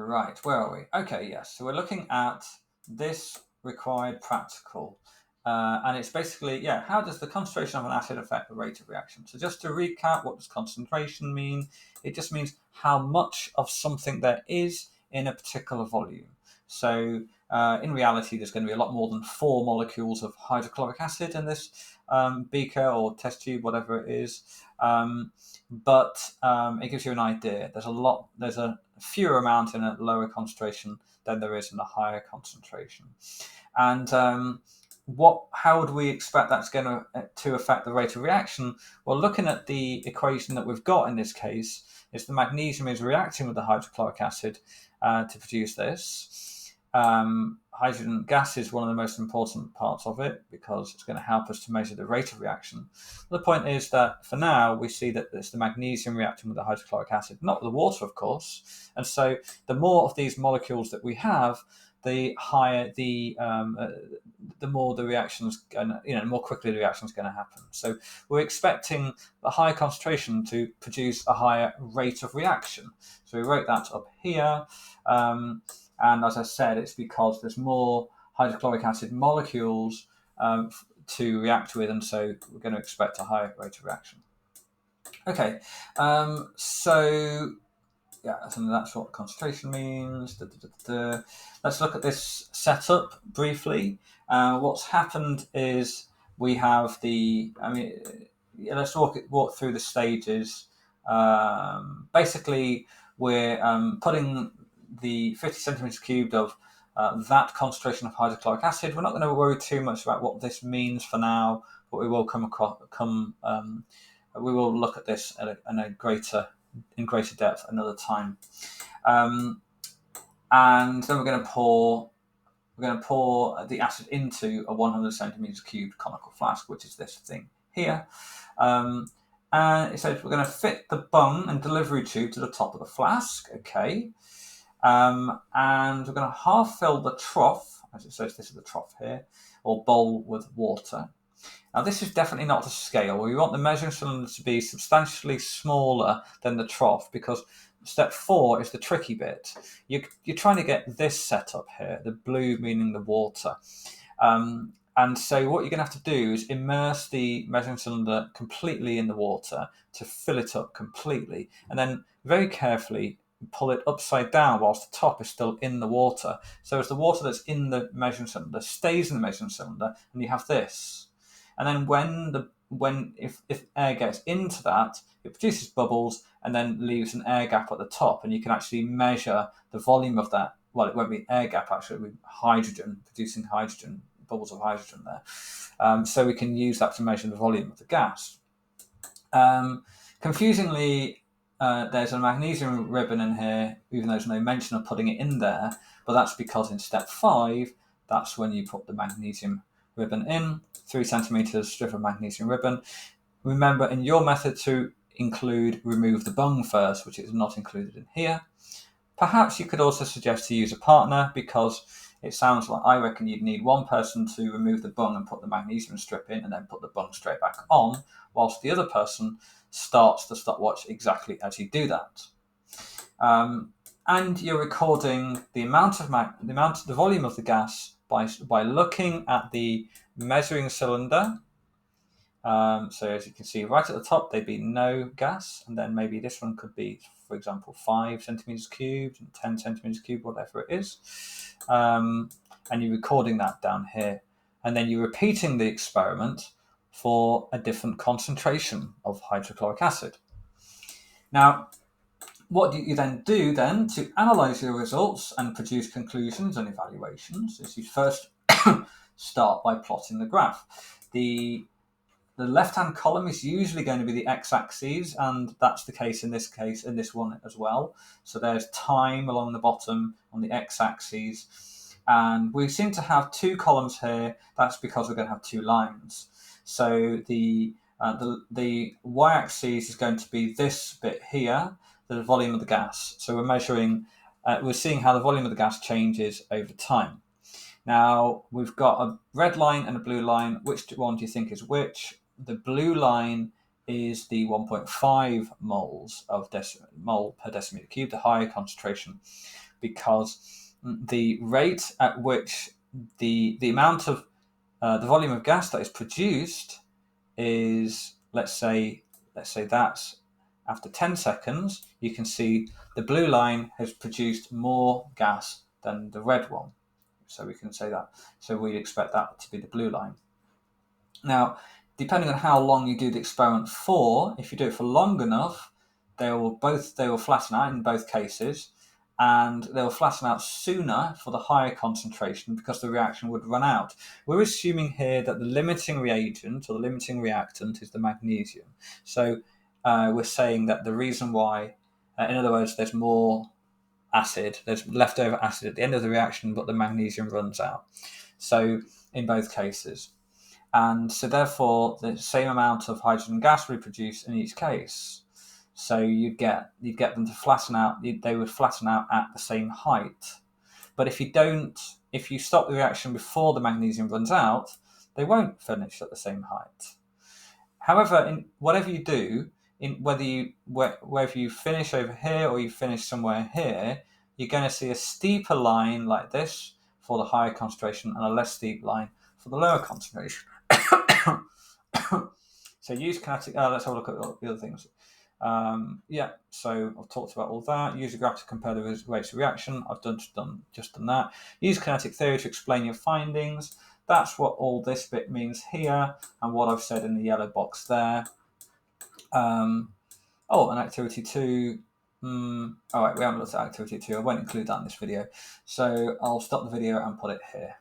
Right, where are we? Okay, yes. So we're looking at this required practical. And it's basically, how does the concentration of an acid affect the rate of reaction? So just to recap, what does concentration mean? It just means how much of something there is in a particular volume. So in reality, there's going to be a lot more than 4 molecules of hydrochloric acid in this beaker or test tube, whatever it is. But it gives you an idea. There's a fewer amount in a lower concentration than there is in a higher concentration. And how would we expect that's going to affect the rate of reaction? Well, looking at the equation that we've got in this case, is the magnesium is reacting with the hydrochloric acid to produce this. Hydrogen gas is one of the most important parts of it because it's going to help us to measure the rate of reaction. The point is that for now we see that it's the magnesium reacting with the hydrochloric acid, not the water, of course. And so the more of these molecules that we have, the higher the more the reaction's going, the more quickly the reaction is going to happen. So we're expecting a higher concentration to produce a higher rate of reaction. So we wrote that up here. And as I said, it's because there's more hydrochloric acid molecules to react with, and so we're going to expect a higher rate of reaction. Okay, so that's what concentration means. Let's look at this setup briefly. What's happened is we have let's walk through the stages. Basically, we're putting the 50 centimeters cubed of that concentration of hydrochloric acid. We're not going to worry too much about what this means for now, but we will we will look at this in greater depth another time. And then we're going to pour the acid into a 100 centimeters cubed conical flask, which is this thing here. And it says we're going to fit the bung and delivery tube to the top of the flask. Okay. And we're going to half fill the trough, as it says, this is the trough here, or bowl with water. Now, this is definitely not to scale. We want the measuring cylinder to be substantially smaller than the trough because step 4 is the tricky bit. You're trying to get this set up here, the blue meaning the water. And so what you're going to have to do is immerse the measuring cylinder completely in the water to fill it up completely, and then very carefully pull it upside down whilst the top is still in the water. So as the water that's in the measuring cylinder stays in the measuring cylinder, and you have this. And then if air gets into that, it produces bubbles and then leaves an air gap at the top, and you can actually measure the volume of that. Well, it won't be air gap, actually, it'll be hydrogen, producing hydrogen, bubbles of hydrogen there. So we can use that to measure the volume of the gas. Confusingly, there's a magnesium ribbon in here, even though there's no mention of putting it in there, but that's because in step 5, that's when you put the magnesium ribbon in, 3 centimeters strip of magnesium ribbon. Remember in your method to remove the bung first, which is not included in here. Perhaps you could also suggest to use a partner, because it sounds like, I reckon you'd need one person to remove the bung and put the magnesium strip in and then put the bung straight back on, whilst the other person starts the stopwatch exactly as you do that. And you're recording the volume of the gas by looking at the measuring cylinder. So as you can see, right at the top, there'd be no gas, and then maybe this one could be, for example, 5 centimeters cubed and 10 centimeters cubed, whatever it is. And you're recording that down here, and then you're repeating the experiment for a different concentration of hydrochloric acid. Now, what you then do to analyze your results and produce conclusions and evaluations is you first start by plotting the graph. The left-hand column is usually going to be the x-axis, and that's the case in this one as well. So there's time along the bottom on the x-axis, and we seem to have 2 columns here. That's because we're going to have 2 lines. So the y-axis is going to be this bit here, the volume of the gas. So we're seeing how the volume of the gas changes over time. Now, we've got a red line and a blue line. Which one do you think is which? The blue line is the 1.5 moles of mole per decimeter cubed, the higher concentration. because the rate at which the amount of the volume of gas that is produced is, let's say that's after 10 seconds, you can see the blue line has produced more gas than the red one. So we can say that. So we'd expect that to be the blue line. Now, depending on how long you do the experiment for, if you do it for long enough, they will flatten out in both cases, and they will flatten out sooner for the higher concentration because the reaction would run out. We're assuming here that the limiting reagent or the limiting reactant is the magnesium. So we're saying that the reason why, in other words, there's more acid, there's leftover acid at the end of the reaction, but the magnesium runs out. So in both cases. And so therefore the same amount of hydrogen gas would be produced in each case. So you'd get them to flatten out, they would flatten out at the same height. But if you stop the reaction before the magnesium runs out, they won't finish at the same height. However, whatever you do, whether you finish over here or you finish somewhere here, you're going to see a steeper line like this for the higher concentration and a less steep line for the lower concentration. So use kinetic. Let's have a look at the other things. So I've talked about all that. Use a graph to compare the rates of reaction. I've just done that. Use kinetic theory to explain your findings. That's what all this bit means here, and what I've said in the yellow box there. And activity 2. All right, we haven't looked at activity 2. I won't include that in this video. So I'll stop the video and put it here.